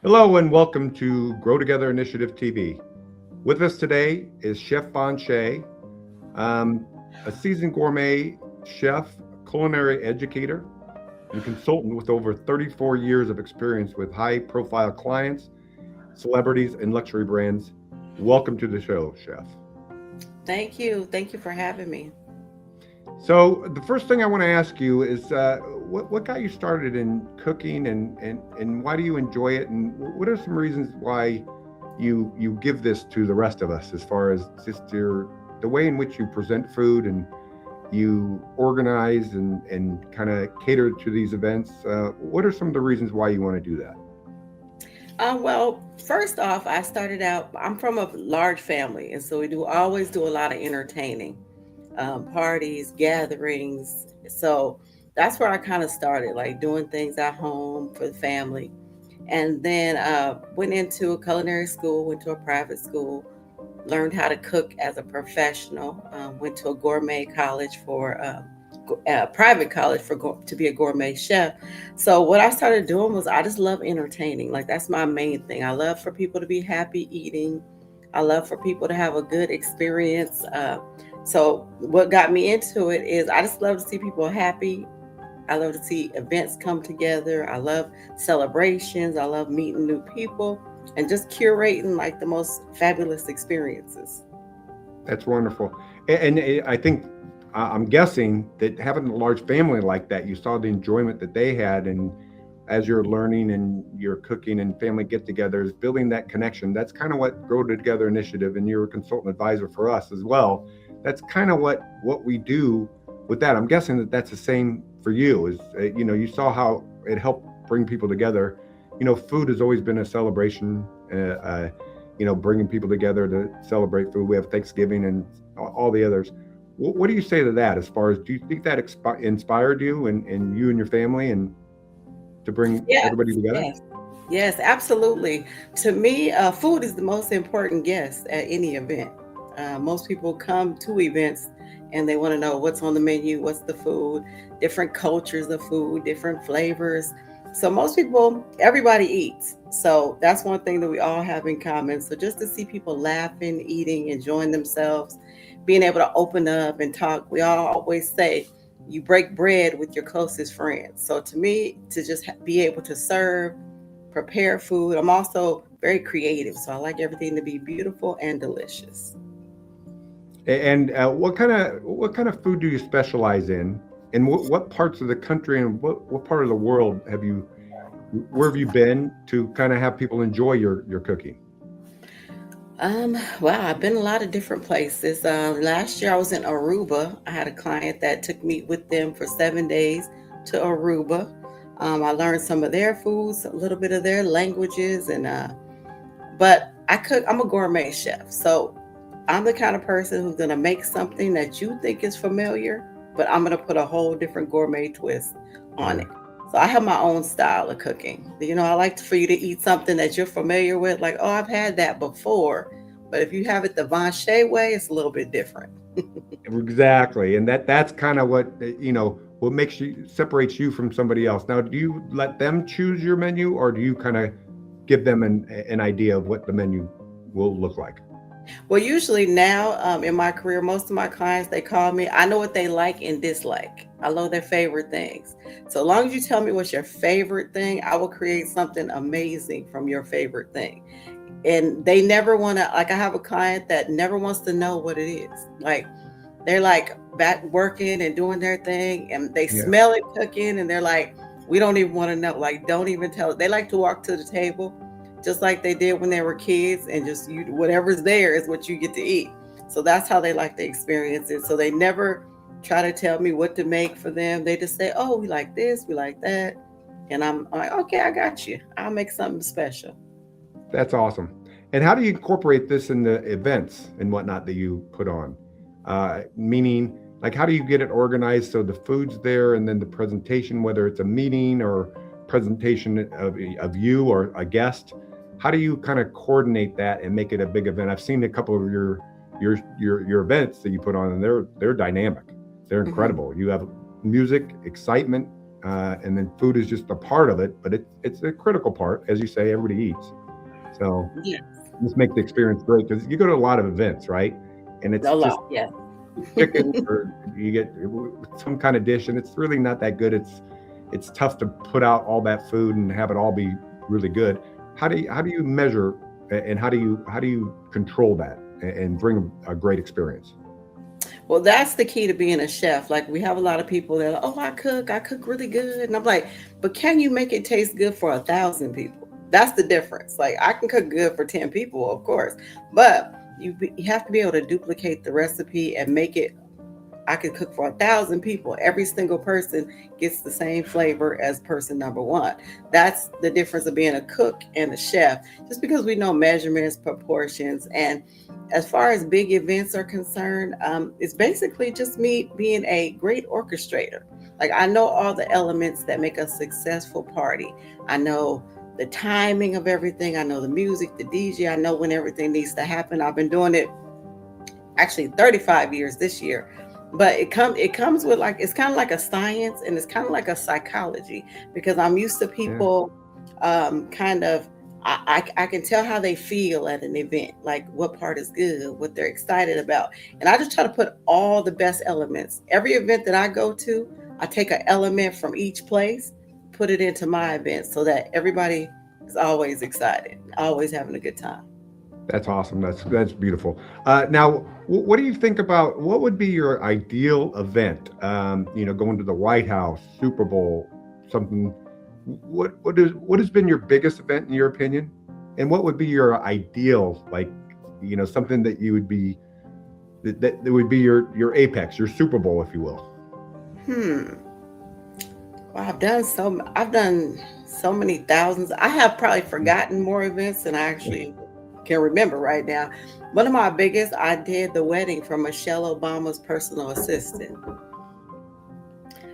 Hello and welcome to Grow Together Initiative TV. With us today is Chef Vonshai, um, a seasoned gourmet chef, culinary educator, and consultant with over 34 years of experience with high-profile clients, celebrities, and luxury brands. Welcome to the show, Chef. Thank you. Thank you for having me. So the first thing I want to ask you is, what got you started in cooking, and why do you enjoy it, and what are some reasons why you give this to the rest of us, as far as just the way in which you present food and you organize and kind of cater to these events. What are some of the reasons why you want to do that? Well, first off, I started out, I'm from a large family, and so we do always do a lot of entertaining, parties, gatherings. So that's where I kind of started, like doing things at home for the family. And then went into a culinary school, went to a private school, learned how to cook as a professional, went to a gourmet college for private college for to be a gourmet chef. So what I started doing was I just love entertaining. Like that's my main thing. I love for people to be happy eating. I love for people to have a good experience. So what got me into it is I just love to see people happy. I love to see events come together. I love celebrations. I love meeting new people and just curating like the most fabulous experiences. That's wonderful. And I think I'm guessing that having a large family like that, you saw the enjoyment that they had, and as you're learning and you're cooking and family get-togethers, building that connection. That's kind of what Grow Together Initiative, and you're a consultant advisor for us as well. That's kind of what we do with that. I'm guessing that that's the same for you. Is you saw how it helped bring people together. Food has always been a celebration. Bringing people together to celebrate food. We have Thanksgiving and all the others. What do you say to that? As far as, do you think that inspired you and you and your family and to bring Yes, everybody together? yes, yes, absolutely. To me, food is the most important guest at any event. Most people come to events and they want to know what's on the menu, what's the food, different cultures of food, different flavors. So most people, everybody eats. So that's one thing that we all have in common. So just to see people laughing, eating, enjoying themselves, being able to open up and talk. We all always say you break bread with your closest friends. So to me, to just be able to serve, prepare food. I'm also very creative, so I like everything to be beautiful and delicious. And what kind of food do you specialize in? And what parts of the country and what part of the world where have you been to kind of have people enjoy your cooking? Wow, I've been a lot of different places. Last year I was in Aruba. I had a client that took me with them for 7 days to Aruba. I learned some of their foods, a little bit of their languages, and but I cook. I'm a gourmet chef, so I'm the kind of person who's gonna make something that you think is familiar, but I'm gonna put a whole different gourmet twist on Yeah. it. So I have my own style of cooking. I like for you to eat something that you're familiar with, like, oh, I've had that before. But if you have it the Vonshai way, it's a little bit different. Exactly, and that's kind of what makes you separates you from somebody else. Now, do you let them choose your menu, or do you kind of give them an idea of what the menu will look like? Well, usually now in my career, most of my clients, they call me. I know what they like and dislike. I know their favorite things. So long as you tell me what's your favorite thing, I will create something amazing from your favorite thing. And they never want to, like, I have a client that never wants to know what it is. Like, they're like back working and doing their thing and they Yeah. smell it cooking and they're like, we don't even want to know. Like, don't even tell. They like to walk to the table just like they did when they were kids, and just you, whatever's there is what you get to eat. So that's how they like to experience it. So they never try to tell me what to make for them. They just say, oh, we like this, we like that. And I'm like, okay, I got you. I'll make something special. That's awesome. And how do you incorporate this in the events and whatnot that you put on? Meaning, like, how do you get it organized so the food's there, and then the presentation, whether it's a meeting or presentation of you or a guest, how do you kind of coordinate that and make it a big event? I've seen a couple of your events that you put on, and they're dynamic. They're Mhm. incredible. You have music, excitement, and then food is just a part of it, but it's a critical part, as you say. Everybody eats, so Yeah, just make the experience great because you go to a lot of events, right? And it's a just lot. Yeah. chicken or you get some kind of dish, and it's really not that good. It's tough to put out all that food and have it all be really good. How do you measure and how do you control that and bring a great experience? Well, that's the key to being a chef. Like we have a lot of people that are, oh, I cook really good. And I'm like, but can you make it taste good for 1,000 people? That's the difference. Like I can cook good for 10 people, of course, but you have to be able to duplicate the recipe and make it. I could cook for 1,000 people. Every single person gets the same flavor as person number one. That's the difference of being a cook and a chef. Just because we know measurements, proportions, and as far as big events are concerned, it's basically just me being a great orchestrator. Like I know all the elements that make a successful party. I know the timing of everything. I know the music, the DJ. I know when everything needs to happen. I've been doing it actually 35 years this year, but it comes with like it's kind of like a science and it's kind of like a psychology because I'm used to Yeah, people kind of I can tell how they feel at an event, like what part is good, what they're excited about, and I just try to put all the best elements. Every event that I go to, I take an element from each place, put it into my event so that everybody is always excited, always having a good time. that's awesome. That's beautiful. Now, what do you think about what would be your ideal event? Going to the White House, Super Bowl, something. What has been your biggest event in your opinion, and what would be your ideal, like, something that you would be that would be your apex, your Super Bowl, if you will. Hmm. Well, I've done so many thousands. I have probably forgotten more events than I actually can remember right now. One of my biggest, I did the wedding for Michelle Obama's personal assistant.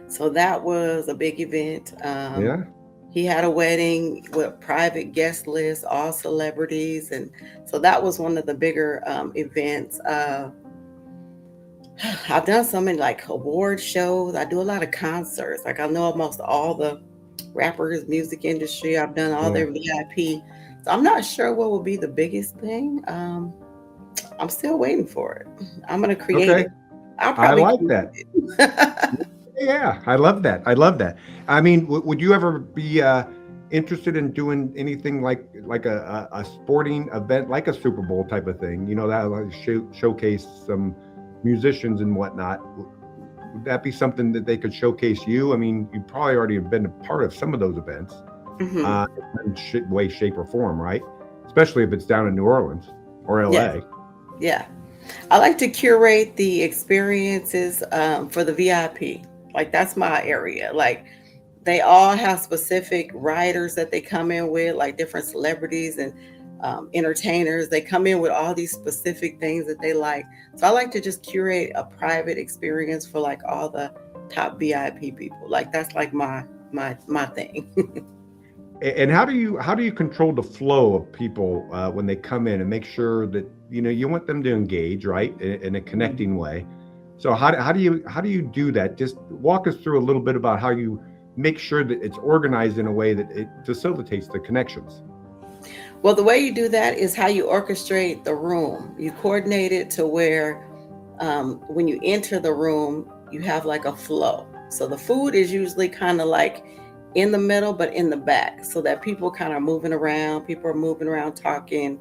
So that was a big event. Yeah. He had a wedding with private guest list, all celebrities, and so that was one of the bigger events. I've done so many like award shows. I do a lot of concerts. Like I know almost all the rappers, music industry. I've done all Yeah. their VIP. So I'm not sure what will be the biggest thing. I'm still waiting for it. I'm gonna create Okay. it. I'll I probably like create that. it. Yeah, I love that. I love that. I mean, would you ever be interested in doing anything like a sporting event, like a Super Bowl type of thing? That like showcase some musicians and whatnot. Would that be something that they could showcase you? I mean, you probably already have been a part of some of those events, Hmm. in way, shape, or form, right? Especially if it's down in New Orleans or Yes, LA. yeah. I like to curate the experiences for the VIP. Like that's my area. Like they all have specific writers that they come in with, like different celebrities and entertainers. They come in with all these specific things that they like. So I like to just curate a private experience for like all the top VIP people. Like that's like my thing. And how do you control the flow of people when they come in and make sure that you want them to engage, right, in a connecting way? So how do you do that? Just walk us through a little bit about how you make sure that it's organized in a way that it facilitates the connections. Well, the way you do that is how you orchestrate the room. You coordinate it to where when you enter the room, you have like a flow. So the food is usually kind of like in the middle, but in the back, so that people kind of moving around. People are moving around talking.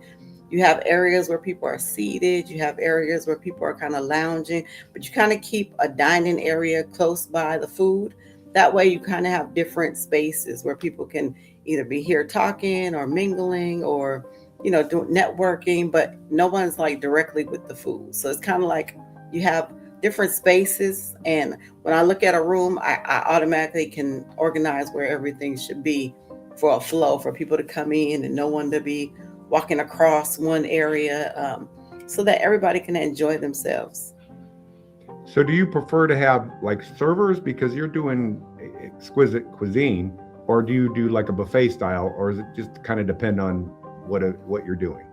You have areas where people are seated. You have areas where people are kind of lounging, but you kind of keep a dining area close by the food. That way, you kind of have different spaces where people can either be here talking or mingling or doing networking, but no one's like directly with the food. So it's kind of like you have different spaces, and when I look at a room, I automatically can organize where everything should be for a flow for people to come in and no one to be walking across one area, so that everybody can enjoy themselves. So do you prefer to have like servers because you're doing exquisite cuisine, or do you do like a buffet style, or is it just kind of depend on what you're doing?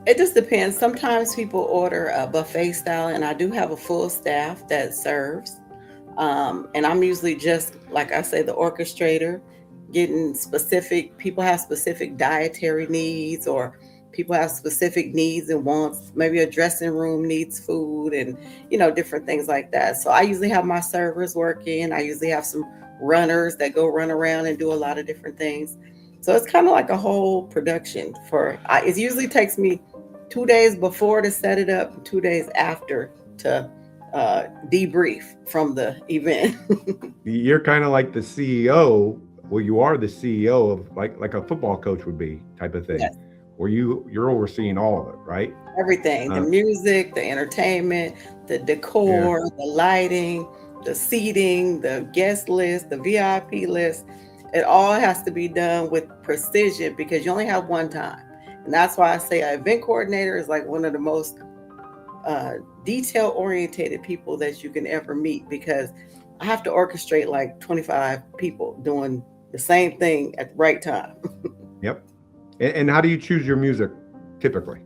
It just depends. Sometimes people order a buffet style, and I do have a full staff that serves. And I'm usually just, like I say, the orchestrator, getting specific, people have specific dietary needs, or people have specific needs and wants. Maybe a dressing room needs food and, different things like that. So I usually have my servers working. I usually have some runners that go run around and do a lot of different things. So it's kind of like a whole production it usually takes me 2 days before to set it up, and 2 days after to debrief from the event. You're kind of like the CEO. Well, you are the CEO of like a football coach would be type of thing, Yes, where you're overseeing all of it, right? everything, the Uh, music, the entertainment, the yeah, decor, the lighting, the seating, the guest list, the VIP list. It all has to be done with precision because you only have one time. And that's why I say an event coordinator is like one of the most uh, detail orientated people that you can ever meet, because I have to orchestrate like 25 people doing the same thing at the right time. yep. And how do you choose your music typically?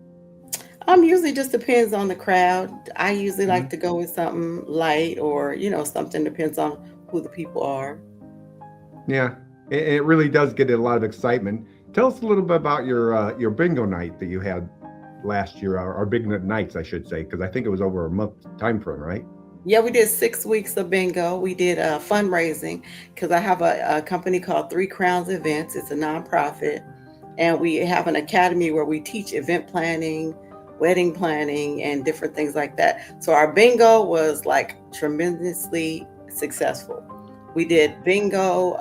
Usually just depends on the crowd. I usually like Mhm. to go with something light, or something depends on who the people are. Yeah, it really does get a lot of excitement. Tell us a little bit about your bingo night that you had last year, or bingo nights, I should say, because I think it was over a month time frame, right? Yeah, we did 6 weeks of bingo. We did fundraising because I have a company called Three Crowns Events. It's a nonprofit, and we have an academy where we teach event planning, wedding planning, and different things like that. So our bingo was like tremendously successful. We did bingo.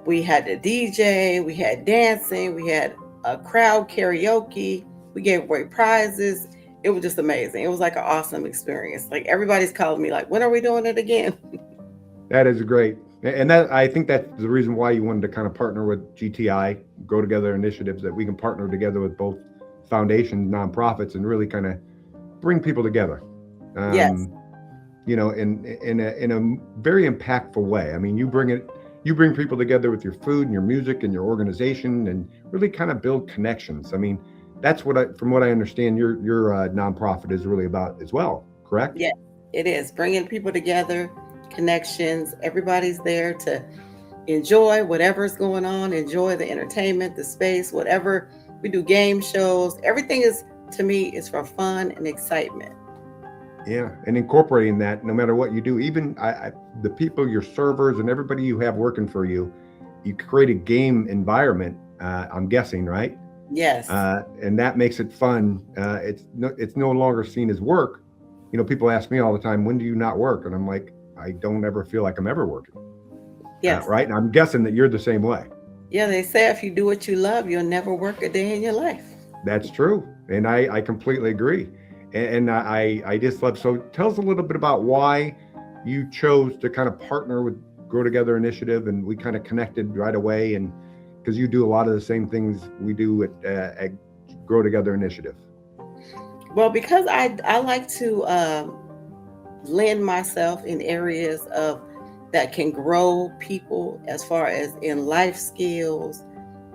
We had the DJ, we had dancing, we had a crowd karaoke, we gave away prizes. It was just amazing. It was like an awesome experience. Like everybody's calling me, like, when are we doing it again? That is great. And that, I think that's the reason why you wanted to kind of partner with GTI, Grow Together Initiatives, that we can partner together with both foundations, nonprofits, and really kind of bring people together. Yes. Um, in a very impactful way. I mean, you bring people together with your food and your music and your organization, and really kind of build connections. I mean, that's from what I understand, your nonprofit is really about as well. Correct? Yes, it is. Bringing people together, connections. Everybody's there to enjoy whatever's going on, enjoy the entertainment, the space, whatever. We do game shows. Everything is, to me, is for fun and excitement. Yeah, and incorporating that, no matter what you do, even the people, your servers, and everybody you have working for you, you create a game environment. I'm guessing, right? Yes. And that makes it fun. It's no longer seen as work. People ask me all the time, "When do you not work?" And I'm like, I don't ever feel like I'm ever working, Yes. right? And I'm guessing that you're the same way. Yeah, they say if you do what you love, you'll never work a day in your life. That's true, and I completely agree. And I just love. So tell us a little bit about why you chose to kind of partner with Grow Together Initiative, and we kind of connected right away, and because you do a lot of the same things we do at Grow Together Initiative. Well, because I like to lend myself in areas of that can grow people as far as in life skills,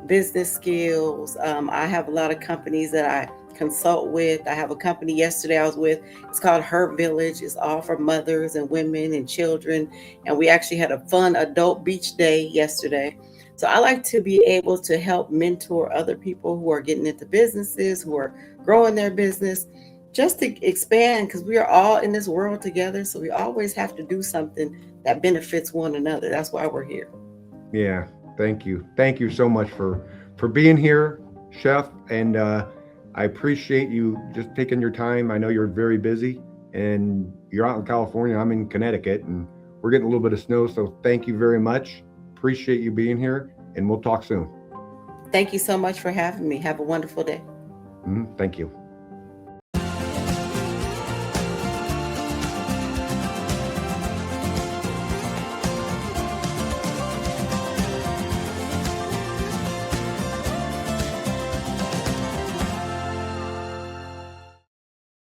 business skills. I have a lot of companies that I consult with. I have a company yesterday I was with. It's called Her Village. It's all for mothers and women and children. And we actually had a fun adult beach day yesterday. So I like to be able to help mentor other people who are getting into businesses, who are growing their business, just to expand, because we are all in this world together. So we always have to do something that benefits one another. That's why we're here. Yeah, thank you so much for being here, Chef, and I appreciate you just taking your time. I know you're very busy, and you're out in California. I'm in Connecticut, and we're getting a little bit of snow. So thank you very much. Appreciate you being here, and we'll talk soon. Thank you so much for having me. Have a wonderful day. Thank you.